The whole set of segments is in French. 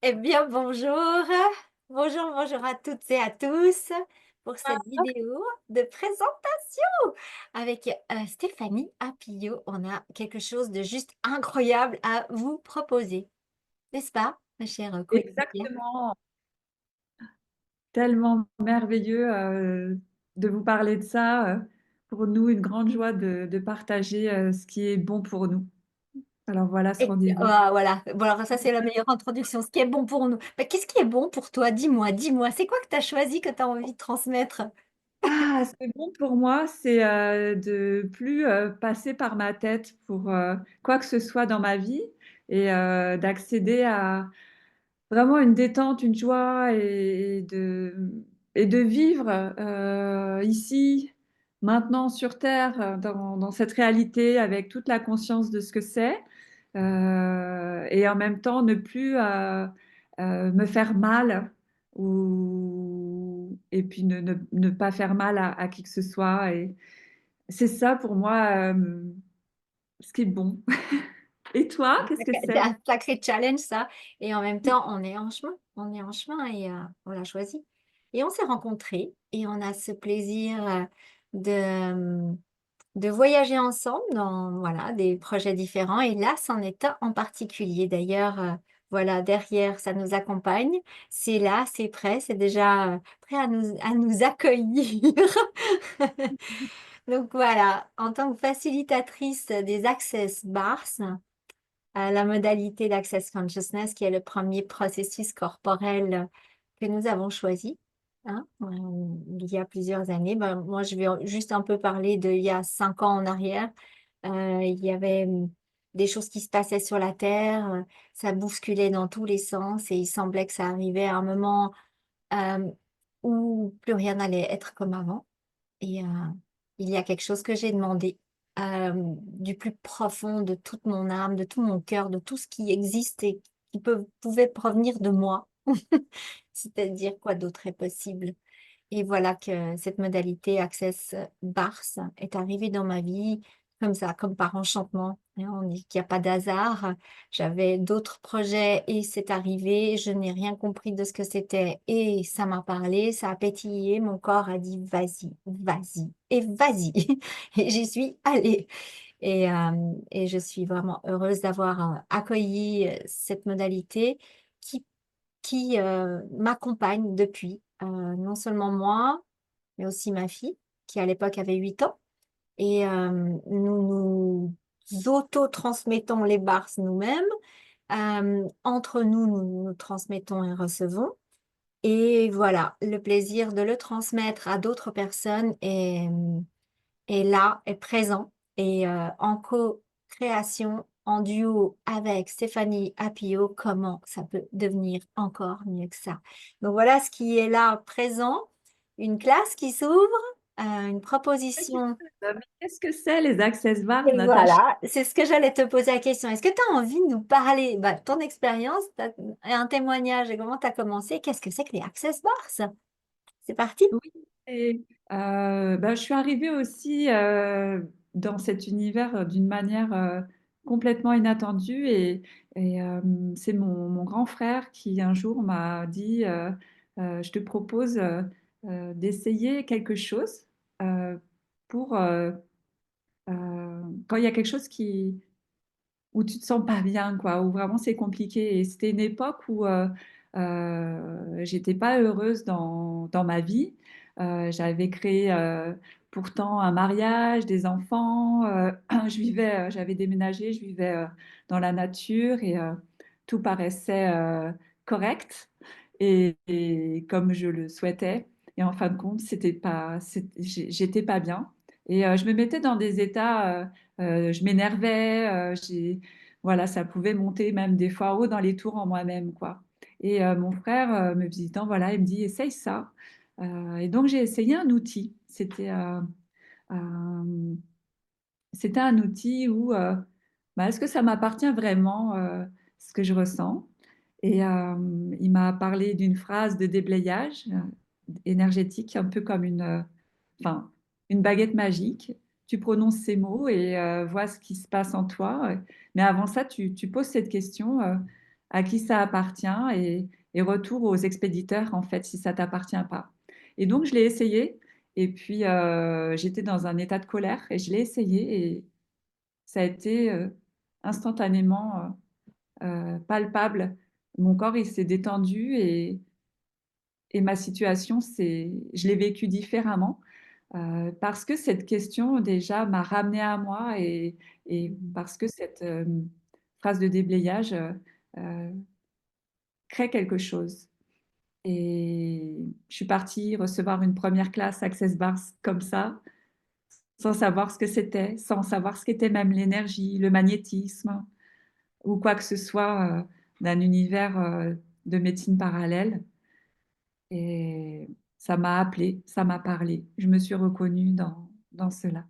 Eh bien, bonjour. Bonjour, bonjour à toutes et à tous pour cette vidéo de présentation avec Stéphanie Apillot. On a quelque chose de juste incroyable à vous proposer, n'est-ce pas, ma chère coéquipière? Exactement, tellement merveilleux de vous parler de ça. Pour nous, une grande joie de partager ce qui est bon pour nous. Alors voilà ce Et rendez-vous. voilà, bon, alors ça c'est la meilleure introduction, ce qui est bon pour nous. Mais qu'est-ce qui est bon pour toi? Dis-moi, dis-moi, c'est quoi que tu as choisi, que tu as envie de transmettre? Ah, ce qui est bon pour moi, c'est de plus passer par ma tête pour quoi que ce soit dans ma vie et d'accéder à vraiment une détente, une joie et de vivre ici, maintenant sur Terre, dans cette réalité avec toute la conscience de ce que c'est et en même temps ne plus me faire mal et puis ne pas faire mal à qui que ce soit. Et c'est ça pour moi ce qui est bon. Et toi, qu'est-ce que C'est c'est? un sacré challenge ça et en même temps, on est en chemin et on l'a choisi et on s'est rencontrés et on a ce plaisir, de, de voyager ensemble dans, voilà, des projets différents et là, c'en est un en particulier. D'ailleurs, voilà, derrière, ça nous accompagne. C'est là, c'est prêt, c'est déjà, prêt à nous accueillir. Donc voilà, en tant que facilitatrice des Access Bars, la modalité d'Access Consciousness, qui est le premier processus corporel que nous avons choisi, hein, il y a plusieurs années. Ben, moi, je vais juste un peu parler d'il y a 5 ans en arrière. Il y avait des choses qui se passaient sur la Terre, ça bousculait dans tous les sens et il semblait que ça arrivait à un moment euh, où plus rien n'allait être comme avant. Et il y a quelque chose que j'ai demandé du plus profond de toute mon âme, de tout mon cœur, de tout ce qui existe et qui pouvait provenir de moi. C'est-à-dire quoi d'autre est possible. Et voilà que cette modalité Access Bars est arrivée dans ma vie comme ça, comme par enchantement. Hein, on dit qu'il n'y a pas d'hasard. J'avais d'autres projets et c'est arrivé. Je n'ai rien compris de ce que c'était et ça m'a parlé, ça a pétillé. Mon corps a dit vas-y, vas-y et vas-y. Et j'y suis allée. Et je suis vraiment heureuse d'avoir accueilli cette modalité qui m'accompagne depuis, non seulement moi, mais aussi ma fille, qui à l'époque avait 8 ans. Et nous nous auto-transmettons les bars nous-mêmes. Entre nous, nous nous transmettons et recevons. Et voilà, le plaisir de le transmettre à d'autres personnes est là, est présent. Et en co-création, en duo avec Stéphanie Apio, comment ça peut devenir encore mieux que ça. Donc voilà ce qui est là présent, une classe qui s'ouvre, une proposition. Mais qu'est-ce que c'est les Access Bars, Et Natacha? voilà, c'est ce que j'allais te poser la question. Est-ce que tu as envie de nous parler, bah, ton expérience, un témoignage et comment tu as commencé? Qu'est-ce que c'est que les Access Bars? C'est parti. Oui, et je suis arrivée aussi dans cet univers d'une manière complètement inattendue et c'est mon grand frère qui un jour m'a dit je te propose d'essayer quelque chose euh, pour quand il y a quelque chose où tu te sens pas bien, quoi, où vraiment c'est compliqué. Et c'était une époque où j'étais pas heureuse dans ma vie. J'avais créé pourtant un mariage, des enfants. J'avais déménagé, je vivais dans la nature et tout paraissait correct et comme je le souhaitais. Et en fin de compte, j'étais pas bien. Et je me mettais dans des états, je m'énervais, voilà, ça pouvait monter même des fois haut dans les tours en moi-même, quoi. Et mon frère, me visitant, voilà, il me dit, essaye ça. Et donc j'ai essayé un outil. Euh, C'était un outil où, est-ce que ça m'appartient vraiment, ce que je ressens? Et il m'a parlé d'une phrase de déblayage énergétique, un peu comme enfin, une baguette magique. Tu prononces ces mots et vois ce qui se passe en toi. Mais avant ça, tu poses cette question. à qui ça appartient et retour aux expéditeurs, en fait, si ça t'appartient pas. Et donc, je l'ai essayé. Et puis, j'étais dans un état de colère et je l'ai essayé et ça a été instantanément palpable. Mon corps, il s'est détendu et ma situation, je l'ai vécue différemment parce que cette question déjà m'a ramenée à moi et Mhm. parce que cette phrase de déblayage crée quelque chose. Et je suis partie recevoir une première classe Access Bars comme ça, sans savoir ce que c'était, sans savoir ce qu'était même l'énergie, le magnétisme ou quoi que ce soit d'un univers de médecine parallèle. Et ça m'a appelé, ça m'a parlé. Je me suis reconnue dans cela.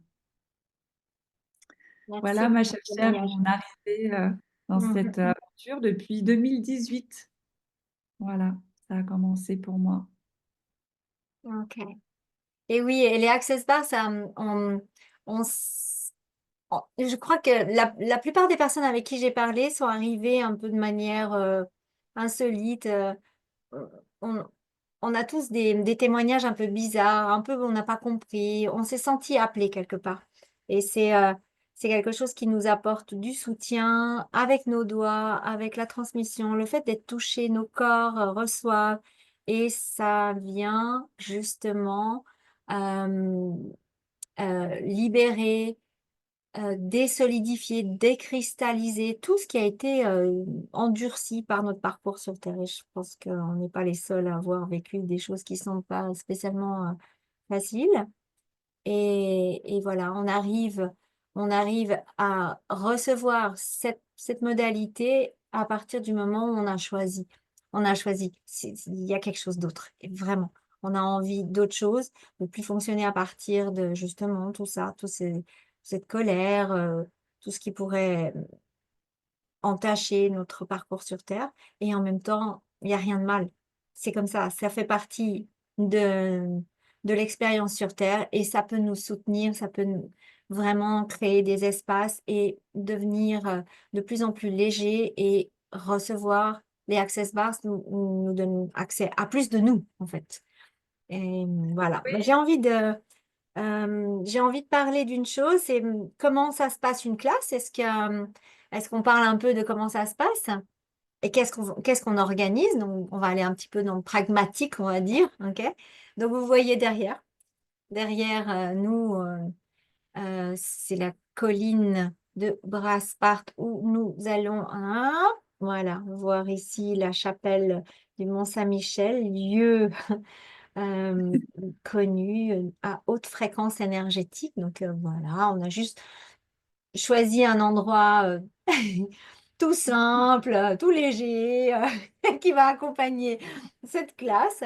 Merci Voilà, ma pour ton chère chère, témoignage. on est arrivé dans cette Mhm. aventure depuis 2018. Voilà, ça a commencé pour moi. Ok. Et oui, et les access bars, on je crois que la plupart des personnes avec qui j'ai parlé sont arrivées un peu de manière insolite. On, on a tous des témoignages un peu bizarres, un peu on n'a pas compris, on s'est senti appelé quelque part. Et c'est quelque chose qui nous apporte du soutien avec nos doigts, avec la transmission, le fait d'être touché, nos corps reçoivent. Et ça vient justement euh, libérer, désolidifier, décristalliser tout ce qui a été endurci par notre parcours sur Terre. Et je pense qu'on n'est pas les seuls à avoir vécu des choses qui sont pas spécialement faciles. Et voilà, on arrive à recevoir cette modalité à partir du moment où on a choisi. On a choisi. Il y a quelque chose d'autre. Et vraiment, on a envie d'autre chose, de plus fonctionner à partir de justement tout ça, cette colère, tout ce qui pourrait entacher notre parcours sur Terre. Et en même temps, il n'y a rien de mal. C'est comme ça fait partie de, de l'expérience sur Terre et ça peut nous soutenir, ça peut vraiment créer des espaces et devenir de plus en plus léger et recevoir les access bars nous donnent accès à plus de nous, en fait. Et voilà. Ben, j'ai envie de parler d'une chose, c'est comment ça se passe une classe. Est-ce qu'on parle un peu de comment ça se passe et qu'est-ce qu'on organise? Donc, on va aller un petit peu dans le pragmatique, on va dire. Ok? Donc, vous voyez derrière nous, c'est la colline de Brasparts où nous allons, hein, voilà, voir ici la chapelle du Mont-Saint-Michel, lieu euh, connu à haute fréquence énergétique. Donc voilà, on a juste choisi un endroit tout simple, tout léger, qui va accompagner cette classe.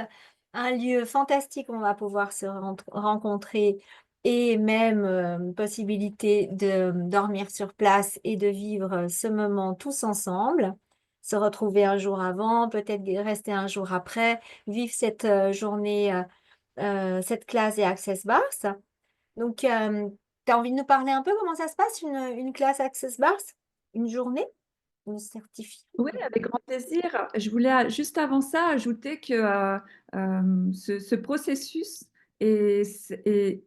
Un lieu fantastique où on va pouvoir se rencontrer et même possibilité de dormir sur place et de vivre ce moment tous ensemble. Se retrouver un jour avant, peut-être rester un jour après, vivre cette journée, cette classe et Access Bars. Donc, tu as envie de nous parler un peu comment ça se passe, une classe Access Bars? Une journée? Une certifiée? Oui, avec grand plaisir. Je voulais juste avant ça ajouter que ce processus et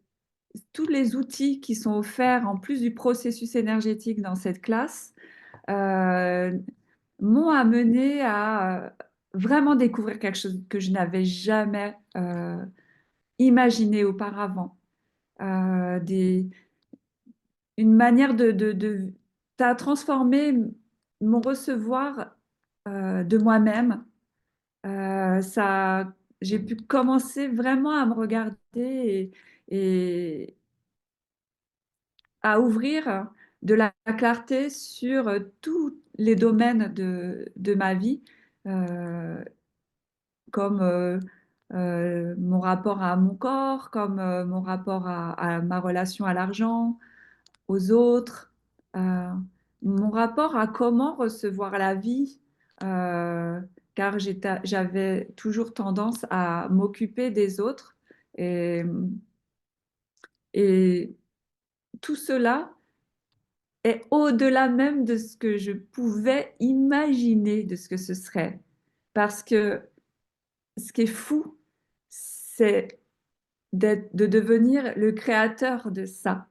tous les outils qui sont offerts en plus du processus énergétique dans cette classe euh, m'ont amené à vraiment découvrir quelque chose que je n'avais jamais imaginé auparavant. Des, une manière ça a transformé mon recevoir de moi-même. Ça, j'ai pu commencer vraiment à me regarder et à ouvrir de la clarté sur tous les domaines de ma vie, euh, comme mon rapport à mon corps, comme mon rapport à ma relation à l'argent, aux autres, euh, mon rapport à comment recevoir la vie, euh, car j'avais toujours tendance à m'occuper des autres. Et, et tout cela est au-delà même de ce que je pouvais imaginer de ce que ce serait. Parce que ce qui est fou, c'est de devenir le créateur de ça.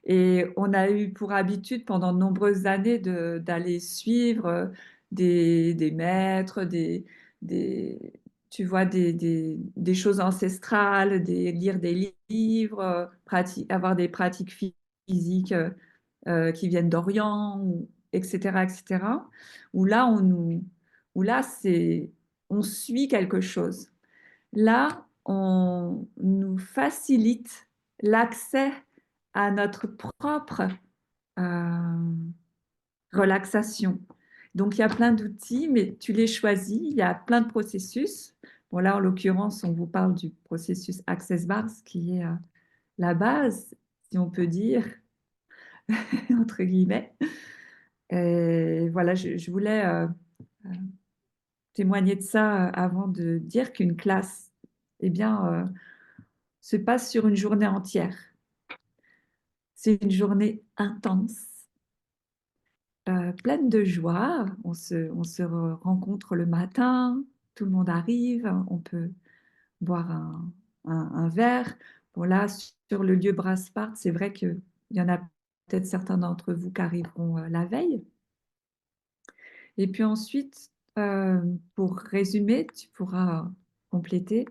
Et on a eu pour habitude pendant de nombreuses années d'aller suivre des maîtres, des, tu vois, des choses ancestrales, lire des livres, avoir des pratiques physiques qui viennent d'Orient, etc., etc. Où là, où là, on suit quelque chose. Là, on nous facilite l'accès à notre propre euh, relaxation. Donc, il y a plein d'outils, mais tu les choisis, il y a plein de processus. Bon, là, en l'occurrence, on vous parle du processus Access Bars, qui est la base, si on peut dire, entre guillemets. Et voilà, je voulais euh, témoigner de ça avant de dire qu'une classe, eh bien, se passe sur une journée entière. C'est une journée intense, pleine de joie. On se rencontre le matin, tout le monde arrive, on peut boire un verre. Bon, là, sur le lieu Brasparts, c'est vrai qu'il y en a peut-être certains d'entre vous qui arriveront la veille. Et puis ensuite, pour résumer, tu pourras compléter.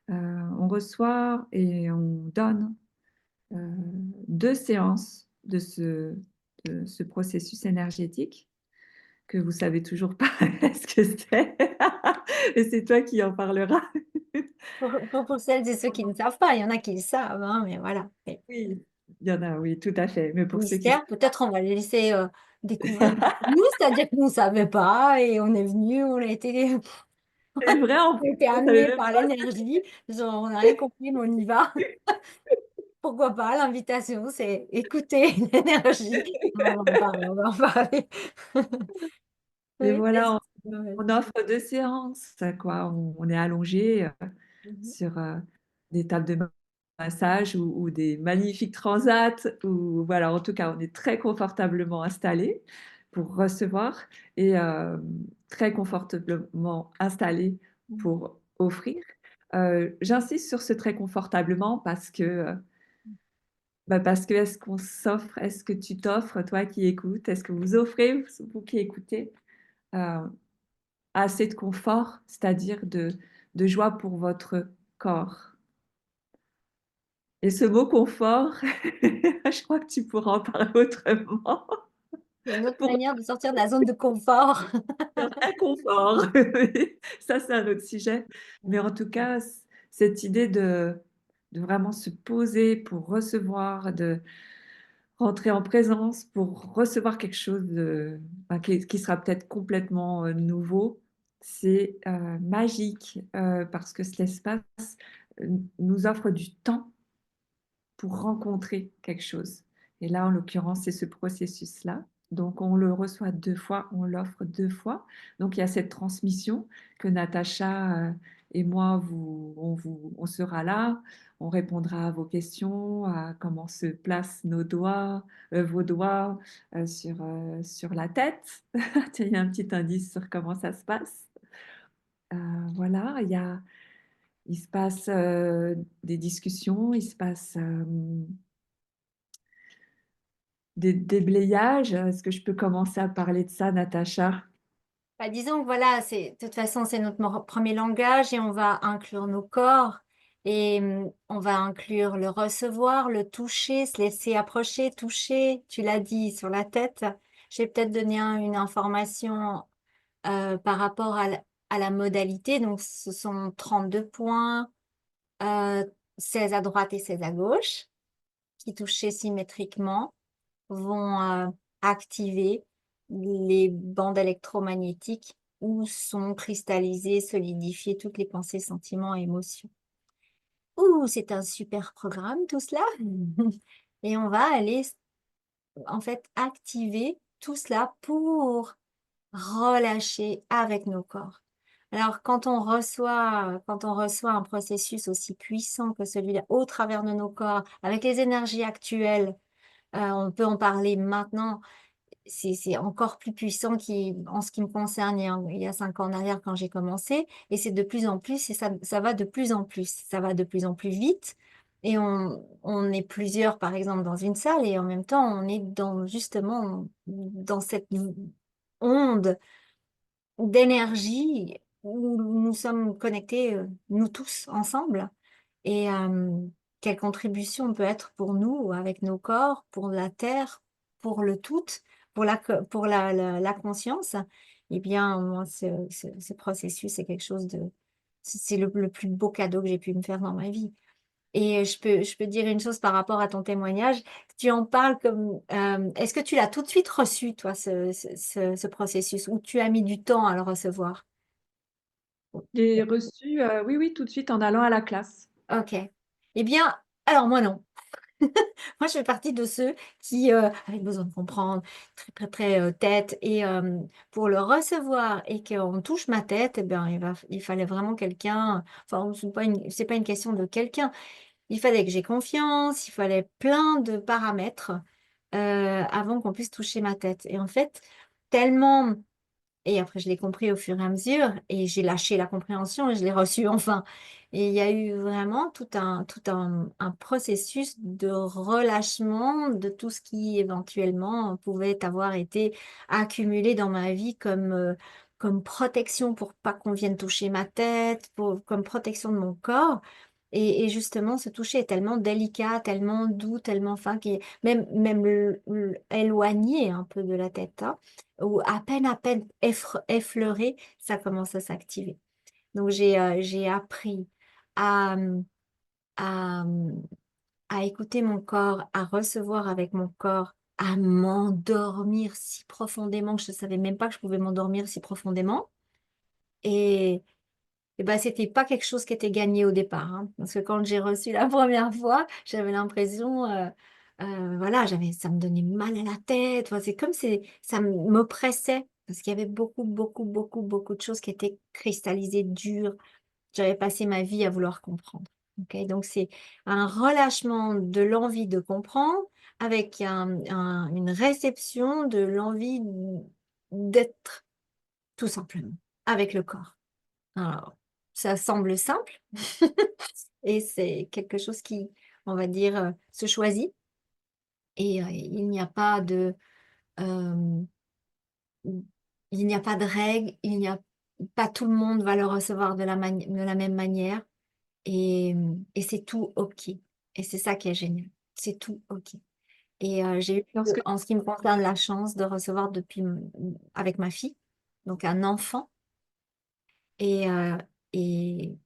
On reçoit et on donne 2 séances de ce processus énergétique que vous savez toujours pas ce que c'est. Et c'est toi qui en parleras. Pour celles et ceux qui ne savent pas, il y en a qui le savent, hein, mais voilà. Et Oui, il y en a, oui, tout à fait. Mais pour ceux qui... mystère, peut-être on va les laisser découvrir nous, c'est-à-dire qu'on ne savait pas et on est venu, on a été, C'est vrai, en on a plus, été on savait animés même par pas. l'énergie. Genre, on n'a rien compris, mais on y va. Pourquoi pas? L'invitation, c'est écouter l'énergie. On va en parler, on va en parler. Et Oui, voilà, ouais. on offre 2 séances, quoi. On est allongé Mhm. sur des tables de massage ou des magnifiques transats, ou voilà, en tout cas, on est très confortablement installé pour recevoir et très confortablement installé pour offrir. J'insiste sur ce très confortablement parce que est-ce qu'on s'offre, est-ce que tu t'offres, toi qui écoutes, est-ce que vous offrez, vous qui écoutez, euh, assez de confort, c'est-à-dire de joie pour votre corps. Et ce mot confort, je crois que tu pourras en parler autrement. Il y a une autre Pour manière de sortir de la zone de confort. un inconfort. Ça, c'est un autre sujet. Mais en tout cas, cette idée de vraiment se poser pour recevoir, de rentrer en présence pour recevoir quelque chose qui sera peut-être complètement nouveau, c'est magique parce que cet espace nous offre du temps pour rencontrer quelque chose. Et là, en l'occurrence, c'est ce processus-là. Donc, on le reçoit 2 fois, on l'offre 2 fois. Donc, il y a cette transmission que Natacha et moi, on sera là, on répondra à vos questions, à comment se placent vos doigts sur la tête. Il y a un petit indice sur comment ça se passe. Voilà, il se passe des discussions, il se passe des déblayages. Est-ce que je peux commencer à parler de ça, Natacha? Bah, disons que voilà, de toute façon, c'est notre premier langage et on va inclure nos corps et on va inclure le recevoir, le toucher, se laisser approcher, toucher. Tu l'as dit sur la tête. J'ai peut-être donné une information par rapport à la modalité. Donc, ce sont 32 points, euh, 16 à droite et 16 à gauche, qui touchés symétriquement vont activer les bandes électromagnétiques où sont cristallisées, solidifiées toutes les pensées, sentiments et émotions. Ouh, c'est un super programme tout cela. Et on va aller en fait activer tout cela pour relâcher avec nos corps. Alors, quand on reçoit un processus aussi puissant que celui-là au travers de nos corps, avec les énergies actuelles, On peut en parler maintenant. C'est encore plus puissant en ce qui me concerne il y a 5 ans en arrière quand j'ai commencé. Et c'est de plus en plus, et ça va de plus en plus. Ça va de plus en plus vite. Et on est plusieurs, par exemple, dans une salle, et en même temps, on est justement dans cette onde d'énergie où nous sommes connectés, nous tous ensemble. Et quelle contribution on peut être pour nous, avec nos corps, pour la terre, pour le tout, pour la conscience. Eh bien, moi, ce processus, c'est quelque chose c'est le plus beau cadeau que j'ai pu me faire dans ma vie. Et je peux dire une chose par rapport à ton témoignage. Tu en parles comme, est-ce que tu l'as tout de suite reçu, toi, ce processus, ou tu as mis du temps à le recevoir? J'ai reçu, oui, oui, tout de suite en allant à la classe. Ok. Eh bien, alors moi non. Moi, je fais partie de ceux qui, avaient besoin de comprendre, très, très, très, tête, et pour le recevoir et qu'on touche ma tête, eh bien, il fallait vraiment quelqu'un, enfin, c'est pas une question de quelqu'un. Il fallait que j'aie confiance, il fallait plein de paramètres, avant qu'on puisse toucher ma tête, et en fait, tellement, et après je l'ai compris au fur et à mesure, et j'ai lâché la compréhension et je l'ai reçu enfin. Et il y a eu vraiment un processus de relâchement de tout ce qui éventuellement pouvait avoir été accumulé dans ma vie comme protection pour pas qu'on vienne toucher ma tête, comme protection de mon corps. Et justement, ce toucher est tellement délicat, tellement doux, tellement fin, qui est même éloigné un peu de la tête, hein, ou à peine effleuré, ça commence à s'activer. Donc j'ai appris à, à, à écouter mon corps, à recevoir avec mon corps, à m'endormir si profondément que je ne savais même pas que je pouvais m'endormir si profondément. Et, et ben, c'était pas quelque chose qui était gagné au départ, hein, parce que quand j'ai reçu la première fois, j'avais l'impression, voilà, ça me donnait mal à la tête. Enfin, c'est comme si ça m'oppressait, parce qu'il y avait beaucoup, beaucoup, beaucoup, beaucoup de choses qui étaient cristallisées, dures. J'avais passé ma vie à vouloir comprendre. Ok, donc c'est un relâchement de l'envie de comprendre avec une réception de l'envie d'être, tout simplement, avec le corps. Alors, ça semble simple et c'est quelque chose qui, on va dire, se choisit, et il n'y a pas euh, il n'y a pas de règle, pas tout le monde va le recevoir de la même manière, et c'est tout OK. Et c'est ça qui est génial. C'est tout OK. Et j'ai eu, Lorsque en ce qui me concerne, la chance de recevoir avec ma fille, donc un enfant, et, euh, et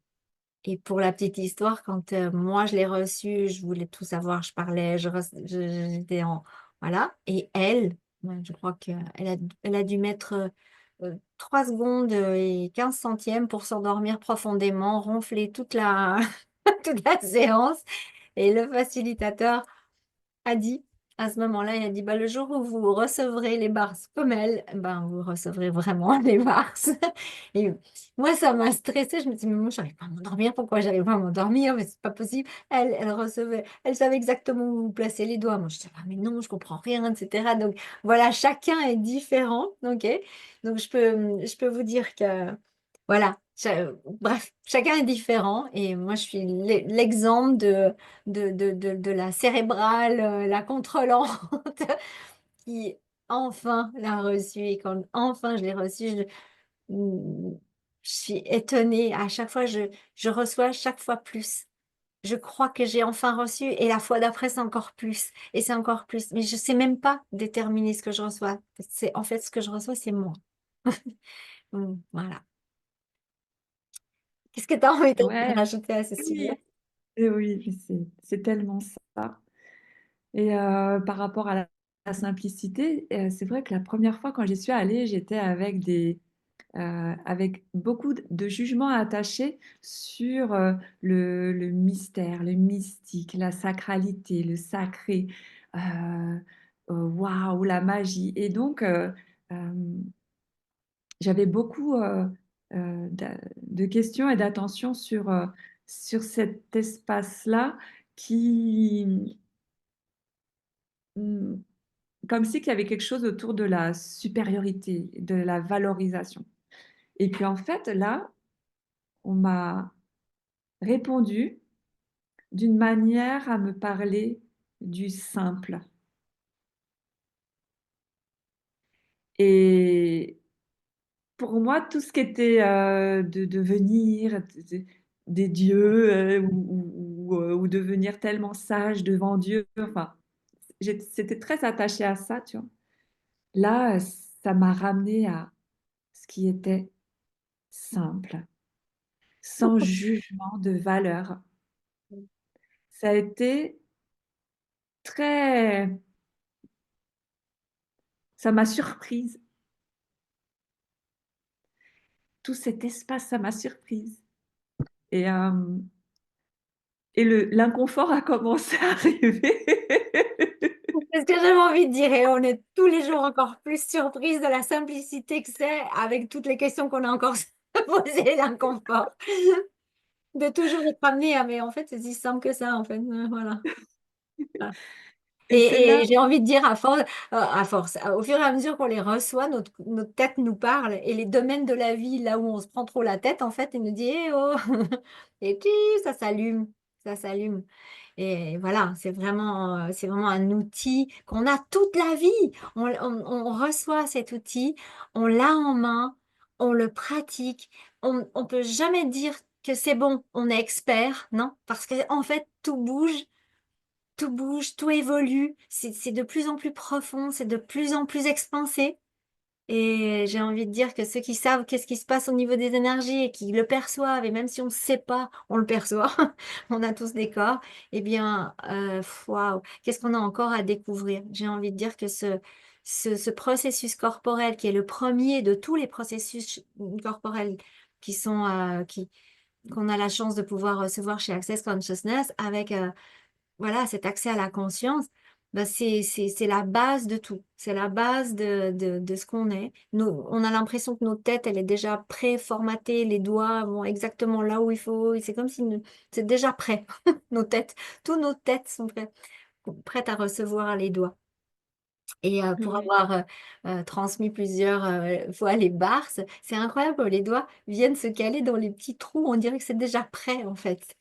Et pour la petite histoire, quand moi je l'ai reçue, je voulais tout savoir, je parlais, j'étais en... Voilà. Et elle, ouais, je crois elle a dû mettre 3 secondes et 15 centièmes pour s'endormir profondément, ronfler toute la séance. Et le facilitateur a dit, à ce moment-là, il a dit, bah, le jour où vous recevrez les bars comme elle, ben, vous recevrez vraiment les bars. Et moi, ça m'a stressée. Je me dis, mais moi, j'arrive pas à m'endormir. Pourquoi j'arrive pas à m'endormir? Mais c'est pas possible. Elle recevait, elle savait exactement où vous placer les doigts. Moi, je disais, ah, mais non, je comprends rien, etc. Donc, voilà, chacun est différent. OK? Donc, je peux vous dire que, voilà. Bref, chacun est différent, et moi je suis l'exemple de la cérébrale, la contrôlante, qui enfin l'a reçu. Et quand enfin je l'ai reçu, je suis étonnée. À chaque fois, je reçois chaque fois plus. Je crois que j'ai enfin reçu, et la fois d'après, c'est encore plus. Et c'est encore plus. Mais je sais même pas déterminer ce que je reçois. En fait, ce que je reçois, c'est moi. Voilà. Qu'est-ce que tu as envie de ouais, rajouter à ce oui, sujet? oui, mais c'est tellement ça. Et par rapport à la simplicité, c'est vrai que la première fois quand j'y suis allée, j'étais avec beaucoup de jugements attachés sur le mystère, le mystique, la sacralité, le sacré, waouh, la magie. Et donc, euh, j'avais beaucoup de questions et d'attention sur cet espace-là qui, hmm, comme si qu'il y avait quelque chose autour de la supériorité, de la valorisation. Et puis en fait, là, on m'a répondu d'une manière à me parler du simple. Et pour moi, tout ce qui était de devenir des dieux ou devenir tellement sage devant Dieu, enfin, c'était très attaché à ça, tu vois. Là, ça m'a ramené à ce qui était simple, sans jugement de valeur. Ça a été très... Ça m'a surprise. Tout cet espace, ça m'a surprise. Et, euh, et l'inconfort a commencé à arriver. C'est ce que j'avais envie de dire. Et on est tous les jours encore plus surprise de la simplicité que c'est avec toutes les questions qu'on a encore posées, l'inconfort. De toujours être amené à, mais en fait, c'est si simple que ça, en fait. Voilà. Voilà. Et c'est là, Et j'ai envie de dire, à force, au fur et à mesure qu'on les reçoit, notre tête nous parle et les domaines de la vie, là où on se prend trop la tête, en fait, il nous dit, eh oh, et puis ça s'allume, ça s'allume. Et voilà, c'est vraiment un outil qu'on a toute la vie. On reçoit cet outil, on l'a en main, on le pratique. On peut jamais dire que c'est bon, on est expert, non? Parce que en fait, tout bouge, tout évolue. C'est de plus en plus profond, c'est de plus en plus expansé. Et j'ai envie de dire que ceux qui savent qu'est-ce qui se passe au niveau des énergies et qui le perçoivent, et même si on ne sait pas, on le perçoit, on a tous des corps, eh bien, waouh, qu'est-ce qu'on a encore à découvrir? J'ai envie de dire que ce processus corporel, qui est le premier de tous les processus corporels qui sont, qu'on a la chance de pouvoir recevoir chez Access Consciousness, avec voilà, cet accès à la conscience, ben c'est la base de tout. C'est la base de ce qu'on est. On a l'impression que notre tête, elle est déjà préformatée, les doigts vont exactement là où il faut. C'est comme si c'est déjà prêt, nos têtes. Tous nos têtes sont prêtes à recevoir les doigts. Et pour ouais, avoir transmis plusieurs fois les barres, c'est incroyable comme les doigts viennent se caler dans les petits trous. On dirait que c'est déjà prêt, en fait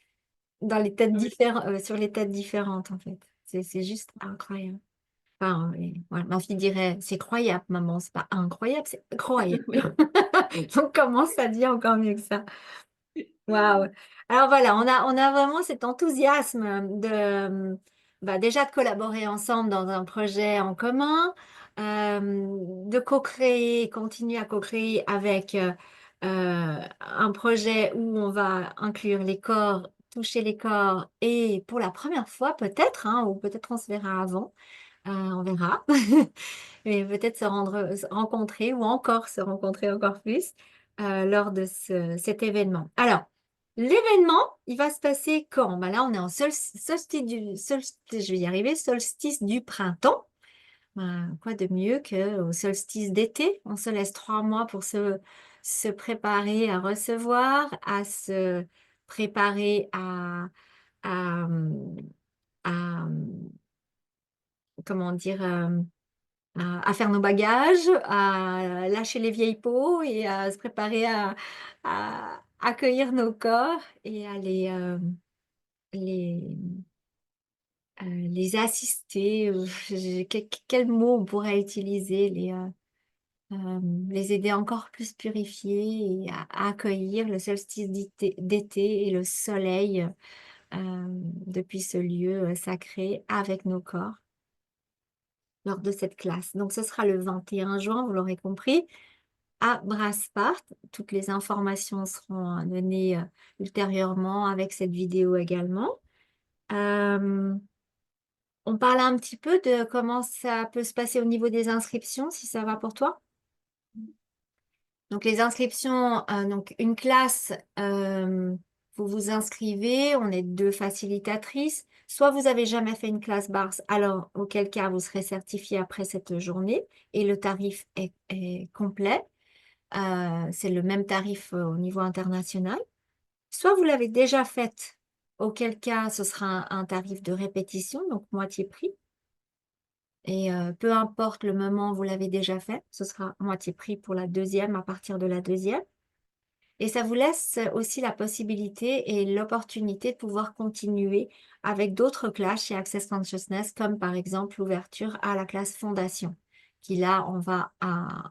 dans les têtes ouais, sur les têtes différentes, en fait. C'est juste incroyable. Enfin, voilà. Ma fille dirait, c'est croyable, maman. C'est pas incroyable, c'est incroyable. oui. Donc, comment ça dit encore mieux que ça? Waouh. Alors voilà, on a vraiment cet enthousiasme bah, déjà de collaborer ensemble dans un projet en commun, de co-créer, continuer à co-créer avec un projet où on va inclure les corps, toucher les corps et pour la première fois peut-être, hein, ou peut-être on se verra avant, on verra. Mais peut-être se rencontrer ou encore se rencontrer encore plus lors de cet événement. Alors, l'événement, il va se passer quand? Ben là, on est en solstice, je vais y arriver, solstice du printemps. Ben, quoi de mieux qu'au solstice d'été? On se laisse 3 mois pour se préparer à recevoir, à se préparer à, à- comment dire, à faire nos bagages, à lâcher les vieilles peaux et à se préparer à accueillir nos corps et à les, les assister. Quel mot on pourrait utiliser? Les aider encore plus purifiés et à accueillir le solstice d'été et le soleil depuis ce lieu sacré avec nos corps lors de cette classe. Donc, ce sera le 21 juin, vous l'aurez compris, à Brasparts. Toutes les informations seront données ultérieurement avec cette vidéo également. Euh, on parle un petit peu de comment ça peut se passer au niveau des inscriptions, si ça va pour toi. Donc les inscriptions, donc une classe, vous vous inscrivez, on est deux facilitatrices. Soit vous avez jamais fait une classe BARS, alors auquel cas vous serez certifié après cette journée et le tarif est complet. C'est le même tarif au niveau international. Soit vous l'avez déjà faite, auquel cas ce sera un tarif de répétition, donc moitié prix. Et peu importe le moment où vous l'avez déjà fait, ce sera moitié prix pour la deuxième à partir de la deuxième. Et ça vous laisse aussi la possibilité et l'opportunité de pouvoir continuer avec d'autres classes chez Access Consciousness, comme par exemple l'ouverture à la classe Fondation, qui là, on va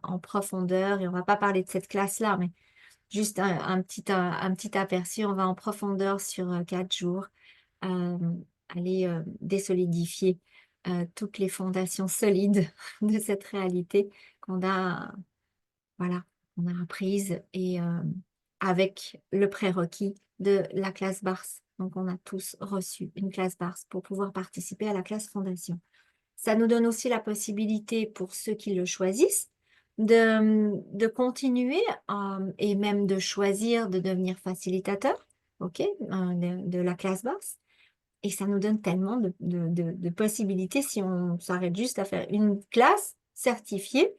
en profondeur, et on va pas parler de cette classe-là, mais juste un petit aperçu, on va en profondeur sur 4 jours, euh, aller désolidifier toutes les fondations solides de cette réalité qu'on a voilà, on a apprise et avec le prérequis de la classe BARS. Donc, on a tous reçu une classe BARS pour pouvoir participer à la classe Fondation. Ça nous donne aussi la possibilité, pour ceux qui le choisissent, de continuer et même de choisir de devenir facilitateur, ok, de la classe BARS. Et ça nous donne tellement de possibilités si on s'arrête juste à faire une classe certifiée,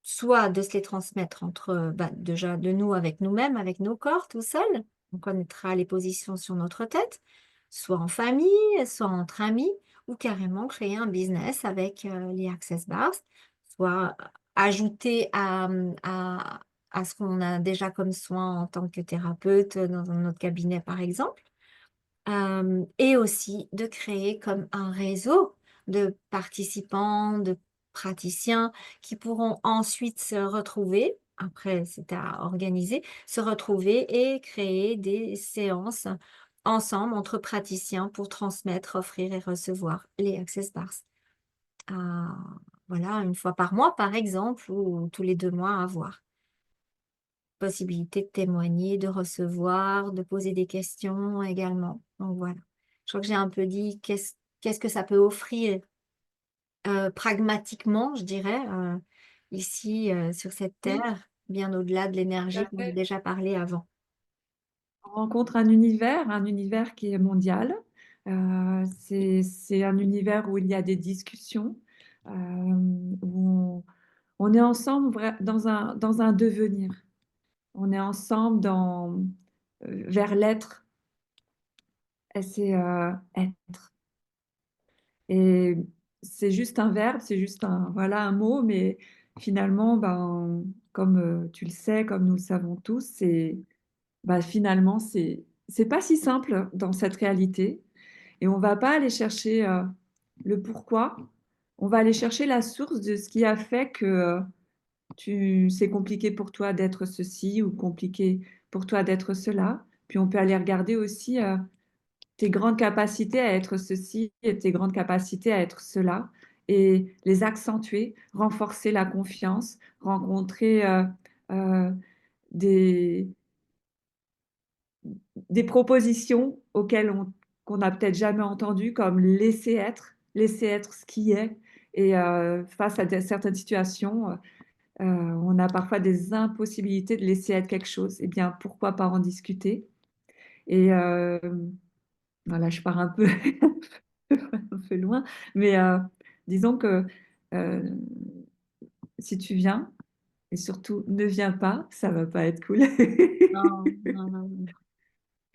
soit de se les transmettre entre, déjà de nous avec nous-mêmes, avec nos corps tout seuls, on connaîtra les positions sur notre tête, soit en famille, soit entre amis, ou carrément créer un business avec les Access Bars, soit ajouter à ce qu'on a déjà comme soin en tant que thérapeute dans notre cabinet par exemple, et aussi de créer comme un réseau de participants, de praticiens qui pourront ensuite se retrouver, après c'est à organiser, se retrouver et créer des séances ensemble entre praticiens pour transmettre, offrir et recevoir les Access Bars. Euh, voilà, une fois par mois par exemple, ou tous les 2 mois à voir possibilité de témoigner, de recevoir, de poser des questions également. Donc voilà. Je crois que j'ai un peu dit qu'est-ce que ça peut offrir pragmatiquement, je dirais, ici sur cette Oui, terre, bien au-delà de tout l'énergie à qu'on a fait. déjà parlé avant. On rencontre un univers qui est mondial. C'est un univers où il y a des discussions, où on est ensemble dans un devenir. On est ensemble vers l'être. Et c'est être. Et c'est juste un verbe, c'est juste voilà, un mot, mais finalement, ben, comme tu le sais, comme nous le savons tous, finalement, c'est pas si simple dans cette réalité. Et on va pas aller chercher le pourquoi. On va aller chercher la source de ce qui a fait que c'est compliqué pour toi d'être ceci ou compliqué pour toi d'être cela. Puis on peut aller regarder aussi tes grandes capacités à être ceci et tes grandes capacités à être cela et les accentuer, renforcer la confiance, rencontrer euh, des, des propositions qu'on n'a peut-être jamais entendues, comme laisser être ce qui est. Et face à certaines situations, on a parfois des impossibilités de laisser être quelque chose. Eh bien, pourquoi pas en discuter? Et voilà, je pars un peu, un peu loin, mais disons que euh, si tu viens, et surtout ne viens pas, ça va pas être cool. Non, non, non, non.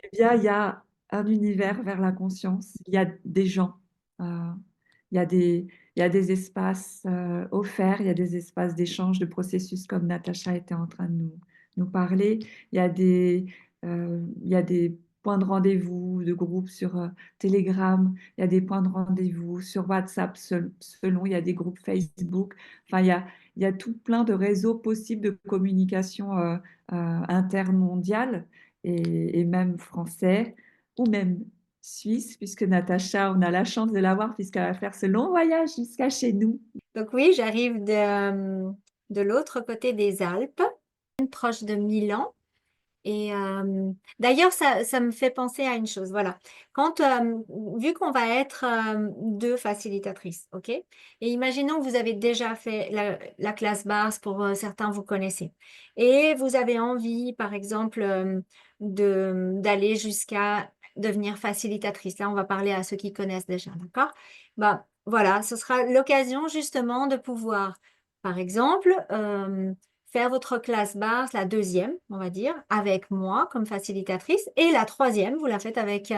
Eh bien, il y a un univers vers la conscience, il y a des gens, euh, il y a il y a des espaces offerts, il y a des espaces d'échange, de processus comme Natacha était en train de nous parler. Il y a des points de rendez-vous de groupes sur Telegram, il y a des points de rendez-vous sur WhatsApp selon, il y a des groupes Facebook. Enfin, il y a tout plein de réseaux possibles de communication intermondiale et même français ou même suisse, puisque Natacha, on a la chance de la voir puisqu'elle va faire ce long voyage jusqu'à chez nous. Donc oui, j'arrive de l'autre côté des Alpes, proche de Milan. Et d'ailleurs, ça me fait penser à une chose. Voilà. Quand, vu qu'on va être deux facilitatrices, OK? Et imaginons que vous avez déjà fait la classe basse, pour certains, vous connaissez. Et vous avez envie, par exemple, d'aller jusqu'à devenir facilitatrice. Là, on va parler à ceux qui connaissent déjà, d'accord? Bah, voilà, ce sera l'occasion justement de pouvoir, par exemple, faire votre classe basse, la deuxième, on va dire, avec moi comme facilitatrice, et la troisième, vous la faites avec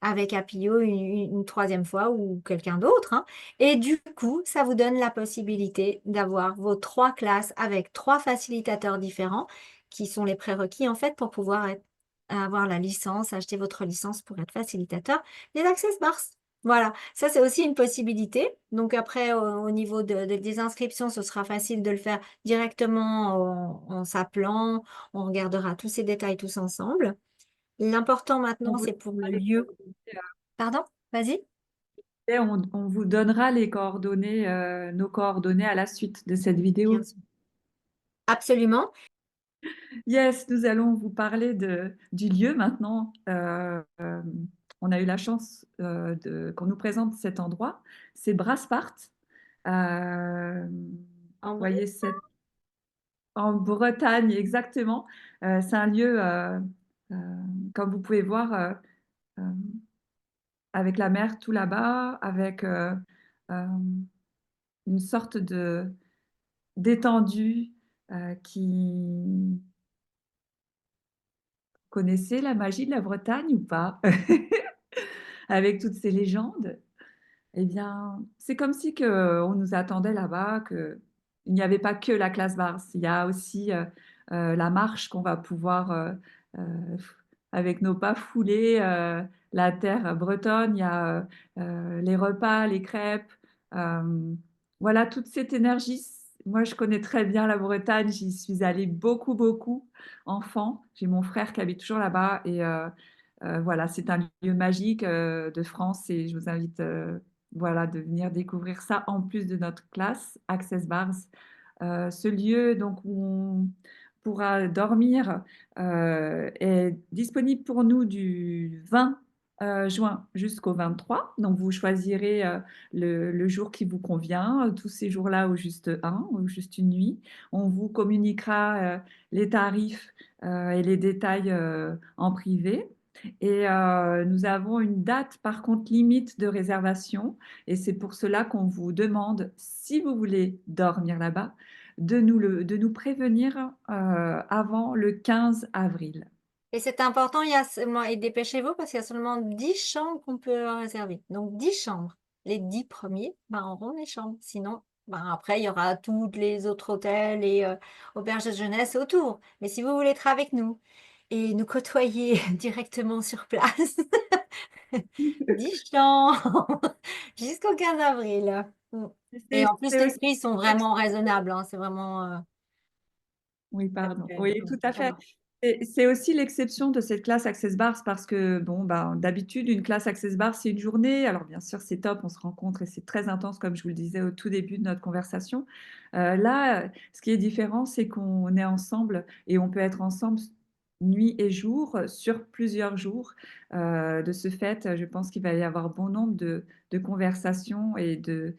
Apio une troisième fois ou quelqu'un d'autre, hein. Et du coup, ça vous donne la possibilité d'avoir vos trois classes avec trois facilitateurs différents, qui sont les prérequis en fait pour pouvoir avoir la licence, acheter votre licence pour être facilitateur des Access Bars. Voilà, ça c'est aussi une possibilité. Donc après, au niveau des inscriptions, ce sera facile de le faire directement en s'appelant. On regardera tous ces détails tous ensemble. L'important On maintenant, vous c'est pour le donnera les lieu. Pardon? Vas-y. on vous donnera les coordonnées, nos coordonnées à la suite de cette Bien vidéo. sûr. Absolument. Yes, nous allons vous parler du lieu maintenant. On a eu la chance qu'on nous présente cet endroit. C'est Brasparts. Vous En vrai. voyez, c'est en Bretagne, exactement. C'est un lieu, euh, comme vous pouvez voir, euh, avec la mer tout là-bas, avec euh, une sorte de d'étendue qui connaissez la magie de la Bretagne ou pas? Avec toutes ces légendes. Eh bien, c'est comme si on nous attendait là-bas, que il n'y avait pas que la classe Vars, il y a aussi la marche qu'on va pouvoir, euh, avec nos pas fouler, la terre bretonne, il y a les repas, les crêpes, euh, voilà, toute cette énergie. Moi, je connais très bien la Bretagne, j'y suis allée beaucoup, beaucoup, enfant. J'ai mon frère qui habite toujours là-bas et voilà, c'est un lieu magique de France et je vous invite voilà, de venir découvrir ça en plus de notre classe Access Bars. Ce lieu donc, où on pourra dormir est disponible pour nous du 20 juin jusqu'au 23. Donc vous choisirez le jour qui vous convient, tous ces jours-là ou juste un ou juste une nuit. On vous communiquera les tarifs et les détails en privé. Et nous avons une date par contre limite de réservation et c'est pour cela qu'on vous demande, si vous voulez dormir là-bas, de nous prévenir avant le 15 avril. Et c'est important, il y a seulement, et dépêchez-vous parce qu'il y a seulement 10 chambres qu'on peut réserver. Donc 10 chambres. Les 10 premiers ben, auront les chambres. Sinon, ben, après, il y aura tous les autres hôtels et auberges de jeunesse autour. Mais si vous voulez être avec nous et nous côtoyer directement sur place, 10 chambres jusqu'au 15 avril. Mm. Et en plus, C'est les aussi prix sont vraiment raisonnables, hein. C'est vraiment Oui, parce pardon. que, Oui, tout à fait. voilà. C'est aussi l'exception de cette classe Access Bars parce que, bon, ben, d'habitude, une classe Access Bars, c'est une journée. Alors, bien sûr, c'est top, on se rencontre et c'est très intense, comme je vous le disais au tout début de notre conversation. Là, ce qui est différent, c'est qu'on est ensemble et on peut être ensemble nuit et jour sur plusieurs jours. De ce fait, je pense qu'il va y avoir bon nombre de conversations Des et de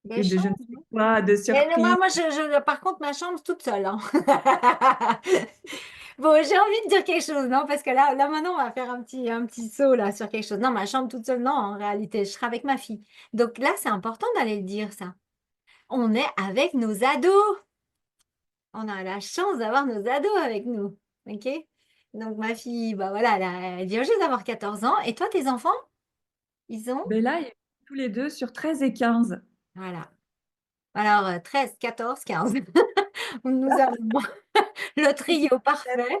je ne chambres. sais quoi, de Mais moi, surprises. par contre, ma chambre toute seule, hein. Bon, j'ai envie de dire quelque chose, non? Parce que là maintenant, on va faire un petit saut là sur quelque chose. Non, ma chambre toute seule, non, en réalité, je serai avec ma fille. Donc là, c'est important d'aller le dire, ça. On est avec nos ados. On a la chance d'avoir nos ados avec nous. OK? Donc ma fille, bah voilà, elle vient juste d'avoir 14 ans. Et toi, tes enfants, ils ont? Mais là, ils sont tous les deux sur 13 et 15. Voilà. Alors, 13, 14, 15. Nous avons le trio parfait.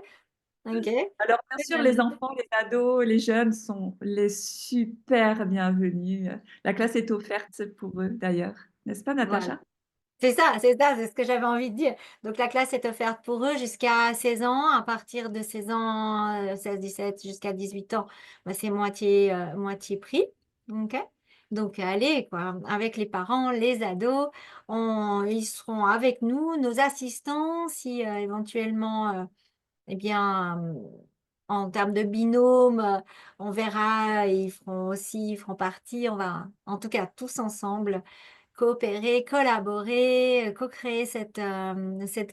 OK? Alors, bien sûr, les enfants, les ados, les jeunes sont les super bienvenus. La classe est offerte pour eux, d'ailleurs. N'est-ce pas, Voilà. Natacha? C'est ce que j'avais envie de dire. Donc la classe est offerte pour eux jusqu'à 16 ans. À partir de 16 ans, 16, 17 jusqu'à 18 ans, bah, c'est moitié prix. OK? Donc allez, quoi, avec les parents, les ados, ils seront avec nous, nos assistants, si éventuellement, eh bien, en termes de binôme, on verra, ils feront partie, on va, en tout cas, tous ensemble coopérer, collaborer, co-créer cette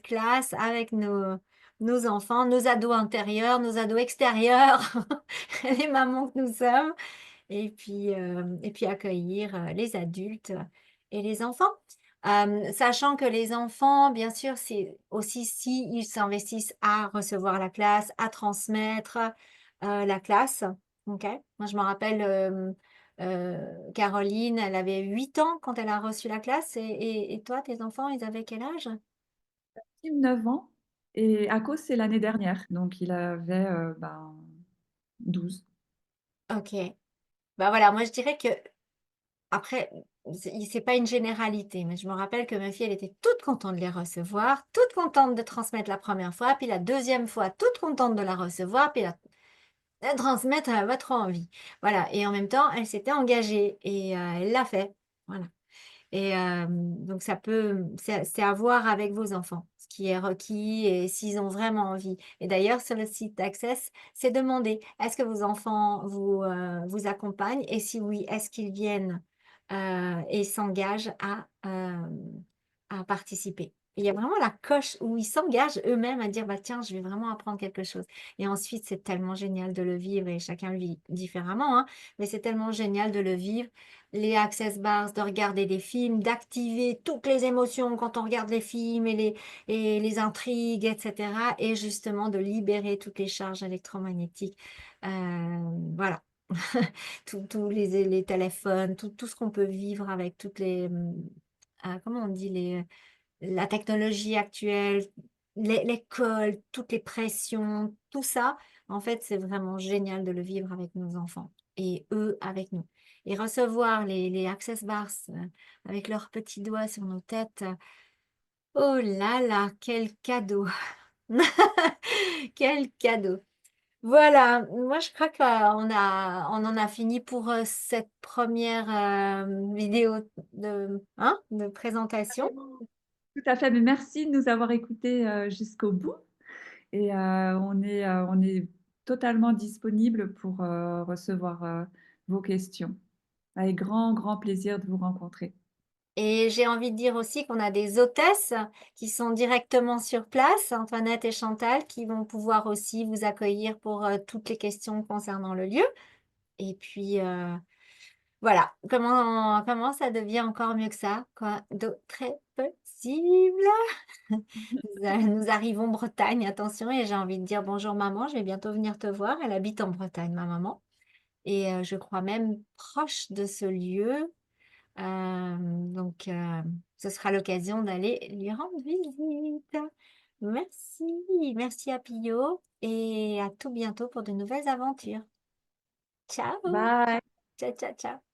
classe avec nos enfants, nos ados intérieurs, nos ados extérieurs, les mamans que nous sommes, et puis accueillir les adultes et les enfants. Sachant que les enfants, bien sûr, c'est aussi si ils s'investissent à recevoir la classe, à transmettre la classe. Ok. Moi, je me rappelle, Caroline, elle avait 8 ans quand elle a reçu la classe. Et toi, tes enfants, ils avaient quel âge? 9 ans et Akos, c'est l'année dernière, donc il avait 12. Ok. Bah voilà, moi je dirais que après, c'est pas une généralité, mais je me rappelle que ma fille, elle était toute contente de les recevoir, toute contente de transmettre la première fois, puis la deuxième fois, toute contente de la recevoir, puis la transmettre, elle avait pas trop envie. Voilà. Et en même temps, elle s'était engagée et elle l'a fait. Voilà. Et donc c'est à voir avec vos enfants, ce qui est requis et s'ils ont vraiment envie. Et d'ailleurs, sur le site d'Access, c'est demandé, est-ce que vos enfants vous accompagnent? Et si oui, est-ce qu'ils viennent et s'engagent à participer? Il y a vraiment la coche où ils s'engagent eux-mêmes à dire, bah tiens, je vais vraiment apprendre quelque chose. Et ensuite, c'est tellement génial de le vivre et chacun le vit différemment, hein, mais c'est tellement génial de le vivre les access bars, de regarder des films, d'activer toutes les émotions quand on regarde les films et les intrigues, etc. Et justement de libérer toutes les charges électromagnétiques. Voilà. Tous les téléphones, tout ce qu'on peut vivre avec toutes comment on dit, la technologie actuelle, l'école, toutes les pressions, tout ça, en fait, c'est vraiment génial de le vivre avec nos enfants et eux avec nous. Et recevoir les Access Bars avec leurs petits doigts sur nos têtes, oh là là, quel cadeau! Quel cadeau! Voilà, moi je crois on en a fini pour cette première vidéo de présentation. Tout à fait, mais merci de nous avoir écoutés jusqu'au bout et on est totalement disponible pour recevoir vos questions. Avec grand, grand plaisir de vous rencontrer. Et j'ai envie de dire aussi qu'on a des hôtesses qui sont directement sur place, Antoinette et Chantal, qui vont pouvoir aussi vous accueillir pour toutes les questions concernant le lieu. Et puis, voilà, comment ça devient encore mieux que ça? Quoi d'autre est possible? Nous arrivons en Bretagne, attention, et j'ai envie de dire bonjour maman, je vais bientôt venir te voir. Elle habite en Bretagne, ma maman. Et je crois même proche de ce lieu. Donc, ce sera l'occasion d'aller lui rendre visite. Merci, merci à Pio et à tout bientôt pour de nouvelles aventures. Ciao, Bye! ciao, ciao, ciao.